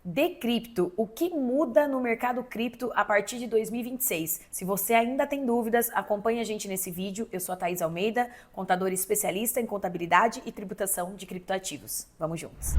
Decrypto, o que muda no mercado cripto a partir de 2026? Se você ainda tem dúvidas, acompanhe a gente nesse vídeo. Eu sou a Thaís Almeida, contadora especialista em contabilidade e tributação de criptoativos. Vamos juntos!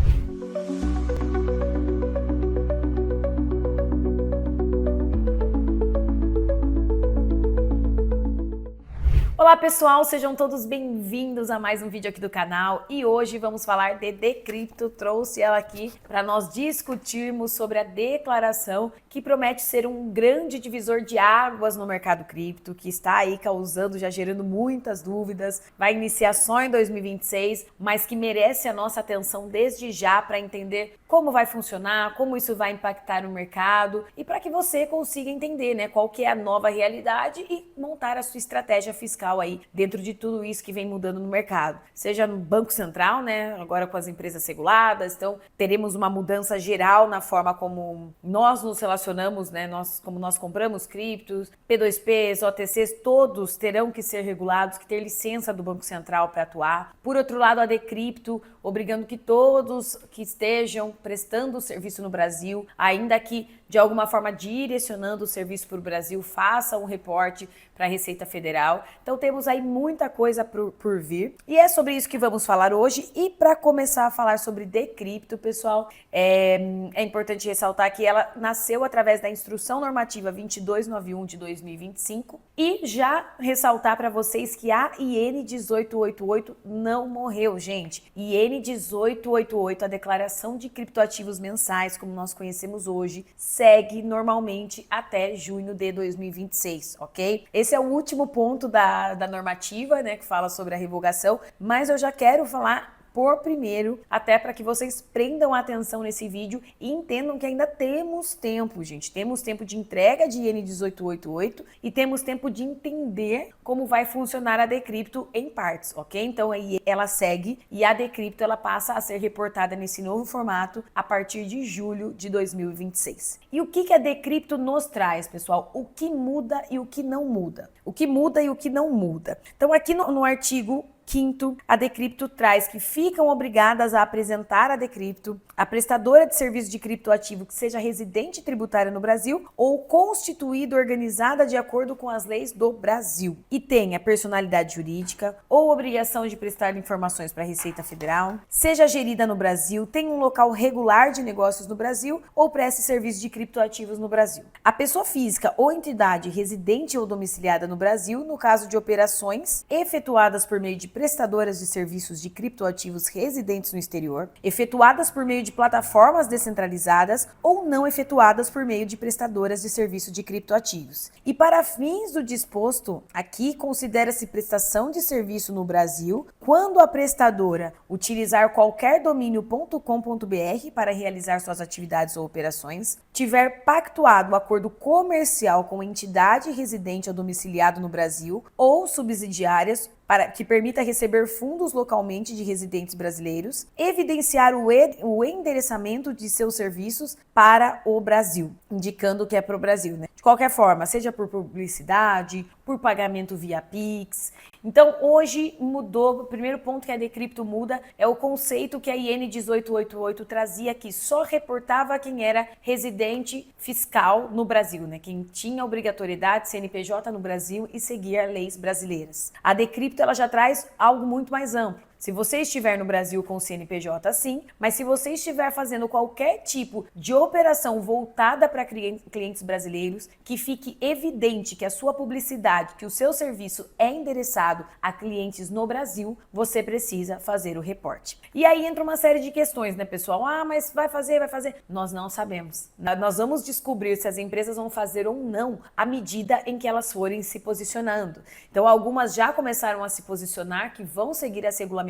Olá pessoal, sejam todos bem-vindos a mais um vídeo aqui do canal e hoje vamos falar de Decrypto. Trouxe ela aqui para nós discutirmos sobre a declaração que promete ser um grande divisor de águas no mercado cripto, que está aí causando, já gerando muitas dúvidas, vai iniciar só em 2026, mas que merece a nossa atenção desde já para entender como vai funcionar, como isso vai impactar o mercado e para que você consiga entender, né, qual que é a nova realidade e montar a sua estratégia fiscal aí dentro de tudo isso que vem mudando no mercado. Seja no Banco Central, né, agora com as empresas reguladas, então teremos uma mudança geral na forma como nós nos relacionamos, né, como nós compramos criptos, P2Ps, OTCs, todos terão que ser regulados, que ter licença do Banco Central para atuar. Por outro lado, a Decrypto obrigando que todos que estejam prestando serviço no Brasil, ainda que de alguma forma direcionando o serviço para o Brasil, faça um reporte para a Receita Federal. Então temos aí muita coisa por vir. E é sobre isso que vamos falar hoje. E para começar a falar sobre Decrypto, pessoal, é importante ressaltar que ela nasceu através da Instrução Normativa 2291 de 2025 e já ressaltar para vocês que a IN 1888 não morreu, gente. IN 1888, a declaração de criptoativos mensais, como nós conhecemos hoje, segue normalmente até junho de 2026, ok? Esse é o último ponto da normativa, né, que fala sobre a revogação, mas eu já quero falar por primeiro, até para que vocês prendam atenção nesse vídeo e entendam que ainda temos tempo, gente. Temos tempo de entrega de IN 1888 e temos tempo de entender como vai funcionar a Decrypto em partes, ok? Então aí ela segue e a Decrypto ela passa a ser reportada nesse novo formato a partir de julho de 2026. E o que a Decrypto nos traz, pessoal? O que muda e o que não muda? O que muda e o que não muda? Então aqui no artigo 5º, a Decrypto traz que ficam obrigadas a apresentar a Decrypto a prestadora de serviço de criptoativo que seja residente tributária no Brasil ou constituída ou organizada de acordo com as leis do Brasil e tenha personalidade jurídica ou obrigação de prestar informações para a Receita Federal, seja gerida no Brasil, tenha um local regular de negócios no Brasil ou preste serviço de criptoativos no Brasil. A pessoa física ou entidade residente ou domiciliada no Brasil, no caso de operações efetuadas por meio de prestadoras de serviços de criptoativos residentes no exterior, efetuadas por meio de plataformas descentralizadas ou não efetuadas por meio de prestadoras de serviço de criptoativos. E para fins do disposto, aqui considera-se prestação de serviço no Brasil quando a prestadora utilizar qualquer domínio.com.br para realizar suas atividades ou operações, tiver pactuado acordo comercial com entidade residente ou domiciliado no Brasil ou subsidiárias para que permita receber fundos localmente de residentes brasileiros, evidenciar o endereçamento de seus serviços para o Brasil, indicando que é para o Brasil, né? De qualquer forma, seja por publicidade, por pagamento via Pix. Então, hoje mudou, o primeiro ponto que a Decrypto muda é o conceito que a IN 1888 trazia, que só reportava quem era residente fiscal no Brasil, né? Quem tinha obrigatoriedade CNPJ no Brasil e seguir leis brasileiras. A Decrypto ela já traz algo muito mais amplo. Se você estiver no Brasil com o CNPJ, sim, mas se você estiver fazendo qualquer tipo de operação voltada para clientes brasileiros, que fique evidente que a sua publicidade, que o seu serviço é endereçado a clientes no Brasil, você precisa fazer o reporte. E aí entra uma série de questões, né, pessoal? Ah, mas vai fazer? Nós não sabemos. Nós vamos descobrir se as empresas vão fazer ou não à medida em que elas forem se posicionando. Então, algumas já começaram a se posicionar que vão seguir as regulamentações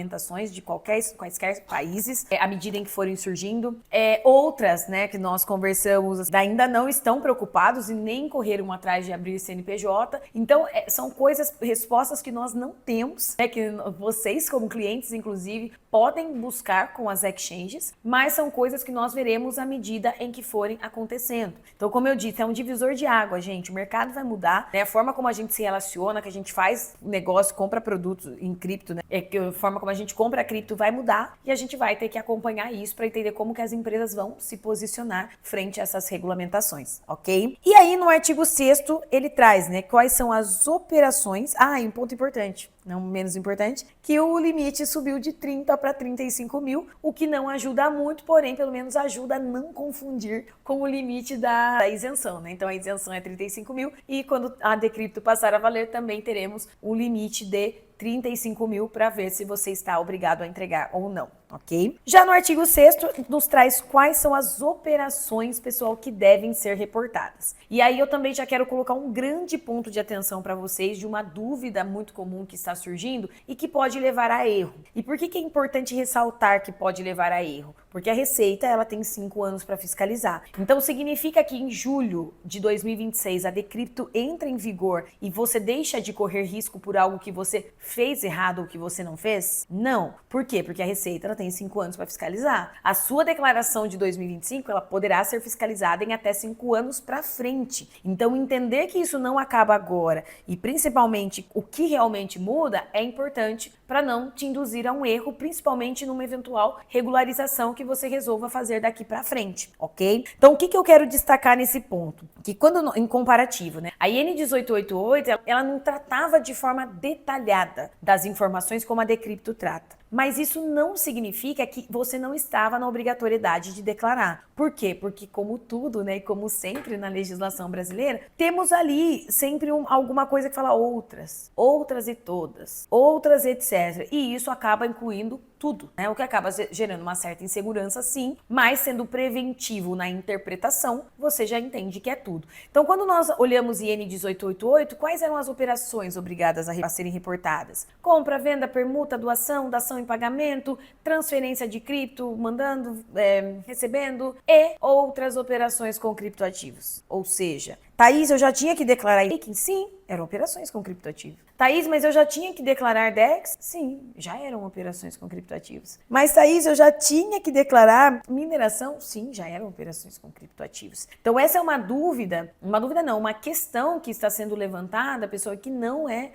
de quaisquer países, à medida em que forem surgindo. Outras, né, que nós conversamos, ainda não estão preocupados e nem correram atrás de abrir CNPJ. Então, são respostas que nós não temos, né, que vocês, como clientes, inclusive, podem buscar com as exchanges, mas são coisas que nós veremos à medida em que forem acontecendo. Então, como eu disse, é um divisor de água, gente. O mercado vai mudar, né? A forma como a gente se relaciona, que a gente faz negócio, compra produtos em cripto, né? A forma como como a gente compra cripto vai mudar e a gente vai ter que acompanhar isso para entender como que as empresas vão se posicionar frente a essas regulamentações, ok? E aí no artigo 6º ele traz, né, quais são as operações, e um ponto importante, não menos importante, que o limite subiu de 30 para 35 mil, o que não ajuda muito, porém pelo menos ajuda a não confundir com o limite da isenção, né? Então a isenção é 35 mil e quando a Decrypto passar a valer também teremos um limite de 35 mil para ver se você está obrigado a entregar ou não, ok? Já no artigo 6º, nos traz quais são as operações, pessoal, que devem ser reportadas. E aí eu também já quero colocar um grande ponto de atenção para vocês de uma dúvida muito comum que está surgindo e que pode levar a erro. E por que é importante ressaltar que pode levar a erro? Porque a Receita, ela tem 5 anos para fiscalizar. Então significa que em julho de 2026 a Decrypto entra em vigor e você deixa de correr risco por algo que você fez errado ou que você não fez? Não. Por quê? Porque a Receita ela tem 5 anos para fiscalizar. A sua declaração de 2025 ela poderá ser fiscalizada em até 5 anos para frente. Então entender que isso não acaba agora e principalmente o que realmente muda é importante para não te induzir a um erro, principalmente numa eventual regularização que você resolva fazer daqui para frente, ok? Então o que eu quero destacar nesse ponto? Que quando em comparativo, né? A IN 1888 ela não tratava de forma detalhada das informações como a Decrypto trata. Mas isso não significa que você não estava na obrigatoriedade de declarar. Por quê? Porque como tudo, né, e como sempre na legislação brasileira, temos ali sempre alguma coisa que fala outras e todas, outras etc. E isso acaba incluindo tudo, né? O que acaba gerando uma certa insegurança, sim, mas sendo preventivo na interpretação, você já entende que é tudo. Então, quando nós olhamos IN 1888, quais eram as operações obrigadas a serem reportadas? Compra, venda, permuta, doação, dação em pagamento, transferência de cripto, mandando, recebendo e outras operações com criptoativos. Ou seja, Thaís, eu já tinha que declarar staking? Sim, eram operações com criptoativos. Thaís, mas eu já tinha que declarar DEX? Sim, já eram operações com criptoativos. Mas Thaís, eu já tinha que declarar mineração? Sim, já eram operações com criptoativos. Então essa é uma questão que está sendo levantada, pessoal, que não é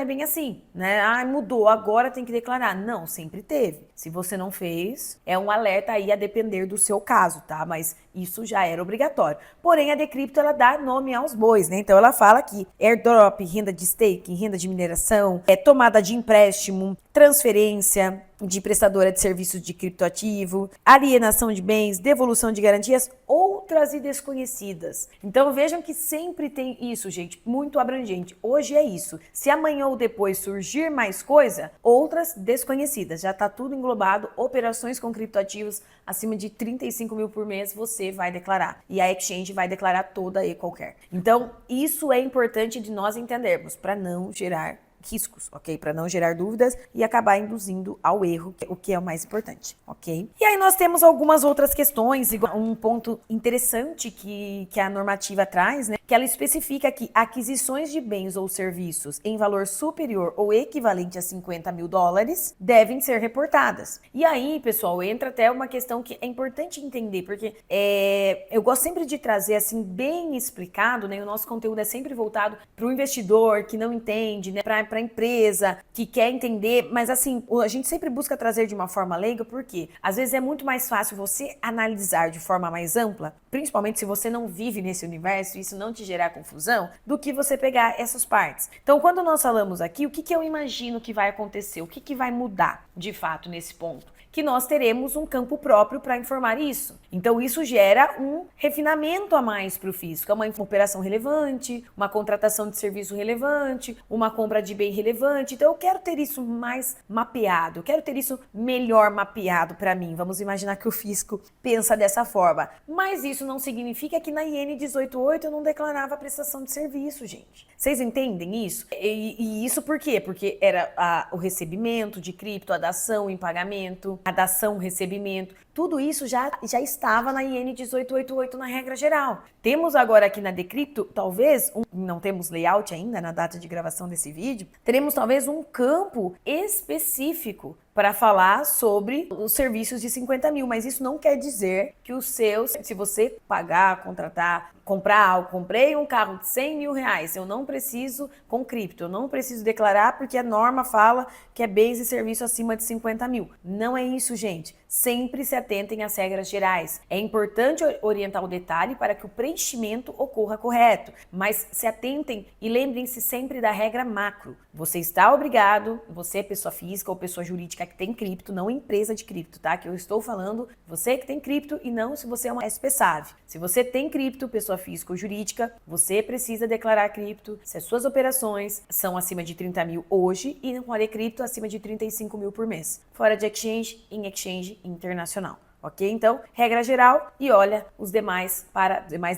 bem assim, né? Mudou, agora tem que declarar. Não, sempre teve. Se você não fez, é um alerta aí a depender do seu caso, tá? Mas isso já era obrigatório. Porém, a Decrypto, ela dá nome aos bois, né? Então ela fala aqui, airdrop, renda de staking, renda de mineração, tomada de empréstimo, transferência de prestadora de serviços de criptoativo, alienação de bens, devolução de garantias, outras e desconhecidas. Então vejam que sempre tem isso, gente, muito abrangente. Hoje é isso. Se amanhã ou depois surgir mais coisa, outras desconhecidas. Já está tudo englobado, operações com criptoativos acima de 35 mil por mês você vai declarar. E a exchange vai declarar toda e qualquer. Então isso é importante de nós entendermos para não gerar riscos, ok? Para não gerar dúvidas e acabar induzindo ao erro, o que é o mais importante, ok? E aí nós temos algumas outras questões, um ponto interessante que a normativa traz, né? Que ela especifica que aquisições de bens ou serviços em valor superior ou equivalente a 50 mil dólares devem ser reportadas. E aí, pessoal, entra até uma questão que é importante entender, porque eu gosto sempre de trazer assim bem explicado, né? O nosso conteúdo é sempre voltado para o investidor que não entende, né? Para a empresa que quer entender, mas assim, a gente sempre busca trazer de uma forma leiga, porque às vezes é muito mais fácil você analisar de forma mais ampla, principalmente se você não vive nesse universo e isso não te gerar confusão, do que você pegar essas partes. Então, quando nós falamos aqui, o que eu imagino que vai acontecer? O que vai mudar de fato nesse ponto? Que nós teremos um campo próprio para informar isso. Então, isso gera um refinamento a mais para o fisco. É uma operação relevante, uma contratação de serviço relevante, uma compra de bem relevante. Então, eu quero ter isso mais mapeado, eu quero ter isso melhor mapeado para mim. Vamos imaginar que o fisco pensa dessa forma. Mas isso não significa que na IN 188 eu não declarava prestação de serviço, gente. Vocês entendem isso? E isso por quê? Porque era o recebimento de cripto, a dação em pagamento, a dação, recebimento, tudo isso já estava na IN 1888 na regra geral. Temos agora aqui na Decrypto, talvez, não temos layout ainda na data de gravação desse vídeo, teremos talvez um campo específico para falar sobre os serviços de 50 mil, mas isso não quer dizer que os seus, se você pagar, contratar, comprar algo, comprei um carro de 100 mil reais, eu não preciso com cripto, eu não preciso declarar porque a norma fala que é bens e serviço acima de 50 mil. Não é isso, gente. Sempre se atentem às regras gerais. É importante orientar o detalhe para que o preenchimento ocorra correto, mas se atentem e lembrem-se sempre da regra macro. Você está obrigado, você é pessoa física ou pessoa jurídica que tem cripto, não empresa de cripto, tá? Que eu estou falando você que tem cripto e não se você é uma SP-SAV. Se você tem cripto, pessoa física ou jurídica, você precisa declarar cripto se as suas operações são acima de 30 mil hoje e não pode cripto acima de 35 mil por mês. Fora de exchange, em exchange internacional. Ok? Então, regra geral e olha os demais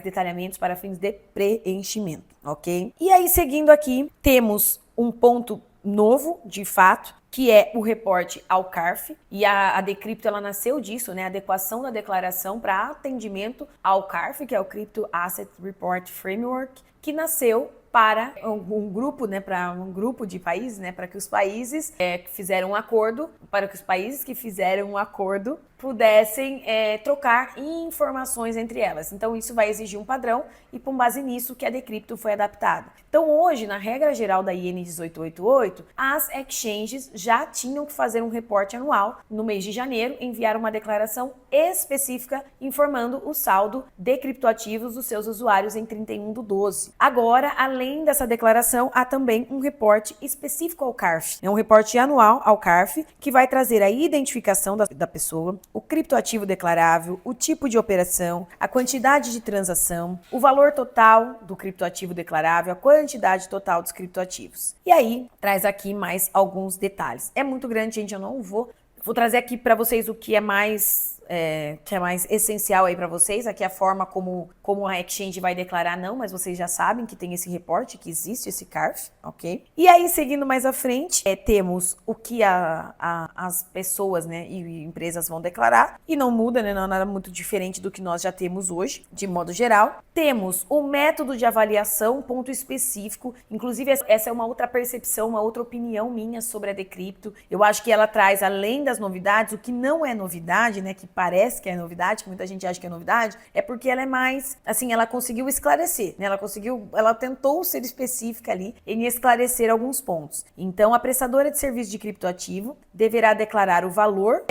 detalhamentos para fins de preenchimento. Ok? E aí, seguindo aqui, temos um ponto novo, de fato, que é o reporte ao CARF, e a Decrypto ela nasceu disso, né? A adequação da declaração para atendimento ao CARF, que é o Crypto Asset Report Framework, que nasceu para um grupo, né, para um grupo de países, né, para que os países que fizeram um acordo, para que os países que fizeram um acordo pudessem trocar informações entre elas. Então isso vai exigir um padrão e com base nisso que a Decrypto foi adaptada. Então hoje, na regra geral da IN 1888, as exchanges já tinham que fazer um reporte anual no mês de janeiro, enviar uma declaração específica informando o saldo de criptoativos dos seus usuários em 31/12. Agora, além dessa declaração, há também um reporte específico ao CARF. É um reporte anual ao CARF que vai trazer a identificação da pessoa, o criptoativo declarável, o tipo de operação, a quantidade de transação, o valor total do criptoativo declarável, a quantidade total dos criptoativos. E aí, traz aqui mais alguns detalhes. É muito grande, gente, eu não vou trazer aqui para vocês o que é mais essencial aí para vocês. Aqui a forma como a exchange vai declarar, não, mas vocês já sabem que tem esse reporte, que existe esse CARF, ok? E aí, seguindo mais à frente, temos o que as pessoas, né, e empresas vão declarar, e não muda, né, não é nada muito diferente do que nós já temos hoje, de modo geral. Temos o método de avaliação, ponto específico, inclusive essa é uma outra percepção, uma outra opinião minha sobre a Decrypto. Eu acho que ela traz, além das novidades, o que não é novidade, né, que parece que é novidade, que muita gente acha que é novidade, é porque ela é mais, assim, ela conseguiu esclarecer, né? Ela tentou ser específica ali em esclarecer alguns pontos. Então, a prestadora de serviço de criptoativo deverá declarar o valor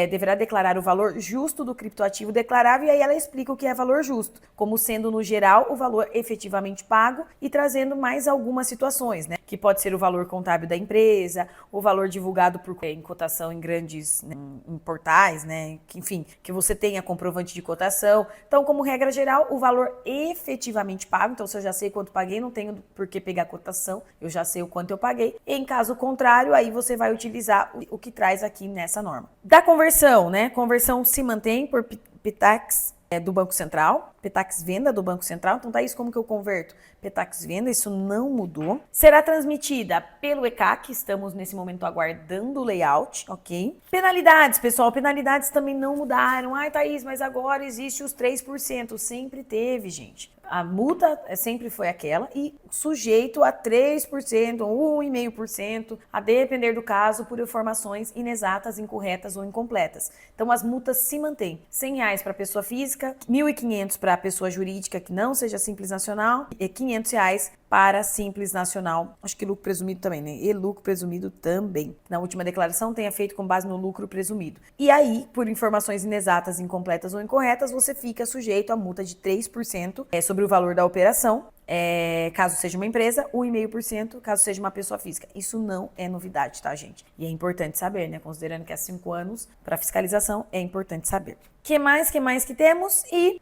justo do criptoativo declarável, e aí ela explica o que é valor justo, como sendo, no geral, o valor efetivamente pago e trazendo mais algumas situações, né? Que pode ser o valor contábil da empresa, o valor divulgado em cotação em grandes, né, em portais, né? Enfim, que você tenha comprovante de cotação. Então, como regra geral, o valor efetivamente pago. Então, se eu já sei quanto paguei, não tenho por que pegar cotação, eu já sei o quanto eu paguei. Em caso contrário, aí você vai utilizar o que traz aqui nessa norma. Da conversão, né? Conversão se mantém por PTAX do Banco Central, PTAX venda do Banco Central. Então, Thaís, como que eu converto? PTAX venda, isso não mudou. Será transmitida pelo ECAC, estamos nesse momento aguardando o layout, ok? Penalidades, pessoal, penalidades também não mudaram. Ai, Thaís, mas agora existe os 3%. Sempre teve, gente. A multa sempre foi aquela e sujeito a 3%, 1,5%, a depender do caso, por informações inexatas, incorretas ou incompletas. Então, as multas se mantêm. R$100 para pessoa física, R$1.500 para pessoa jurídica que não seja Simples Nacional e R$500 para Simples Nacional. Acho que lucro presumido também, né? E lucro presumido também. Na última declaração, tenha feito com base no lucro presumido. E aí, por informações inexatas, incompletas ou incorretas, você fica sujeito a multa de 3% sobre o valor da operação, caso seja uma empresa, 1,5% caso seja uma pessoa física. Isso não é novidade, tá, gente? E é importante saber, né? Considerando que há 5 anos para fiscalização, é importante saber. Que mais que temos? E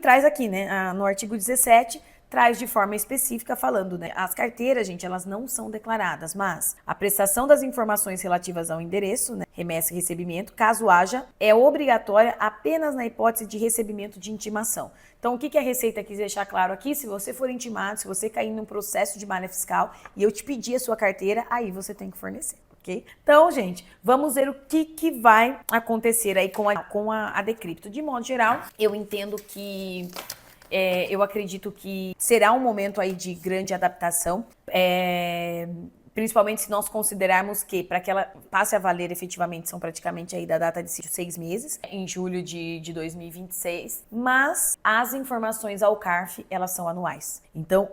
traz aqui, né? No artigo 17, traz de forma específica falando, né? As carteiras, gente, elas não são declaradas, mas a prestação das informações relativas ao endereço, né, remessa e recebimento, caso haja, é obrigatória apenas na hipótese de recebimento de intimação. Então, o que a Receita quis deixar claro aqui? Se você for intimado, se você cair num processo de malha fiscal e eu te pedir a sua carteira, aí você tem que fornecer. Okay? Então, gente, vamos ver o que vai acontecer aí com a Decrypto. De modo geral, eu entendo que eu acredito que será um momento aí de grande adaptação. principalmente se nós considerarmos que para que ela passe a valer efetivamente são praticamente aí da data de 6 meses, em julho de 2026, mas as informações ao CARF, elas são anuais. Então,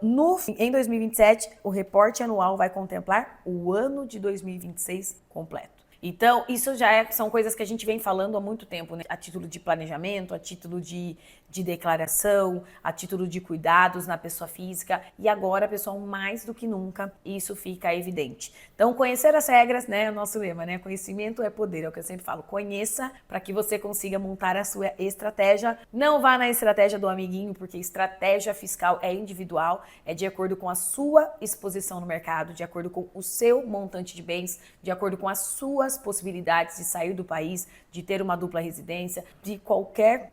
em 2027, o reporte anual vai contemplar o ano de 2026 completo. Então, isso são coisas que a gente vem falando há muito tempo, né? A título de planejamento, a título de declaração, a título de cuidados na pessoa física. E agora, pessoal, mais do que nunca, isso fica evidente. Então, conhecer as regras, né? É o nosso lema, né? Conhecimento é poder, é o que eu sempre falo. Conheça para que você consiga montar a sua estratégia. Não vá na estratégia do amiguinho, porque estratégia fiscal é individual, é de acordo com a sua exposição no mercado, de acordo com o seu montante de bens, de acordo com as suas possibilidades de sair do país, de ter uma dupla residência, de qualquer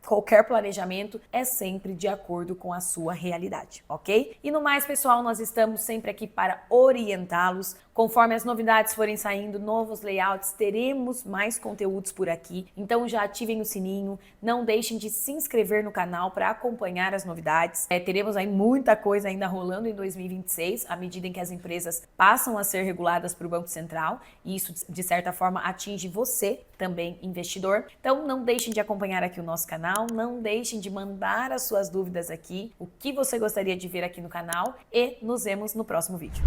planejamento, é sempre de acordo com a sua realidade, ok? E no mais, pessoal, nós estamos sempre aqui para orientá-los. Conforme as novidades forem saindo, novos layouts, teremos mais conteúdos por aqui. Então já ativem o sininho, não deixem de se inscrever no canal para acompanhar as novidades. Teremos aí muita coisa ainda rolando em 2026, à medida em que as empresas passam a ser reguladas por Banco Central, e isso, de certa forma, atinge você, também investidor. Então não deixem de acompanhar aqui o nosso canal, não deixem de mandar as suas dúvidas aqui, o que você gostaria de ver aqui no canal, e nos vemos no próximo vídeo.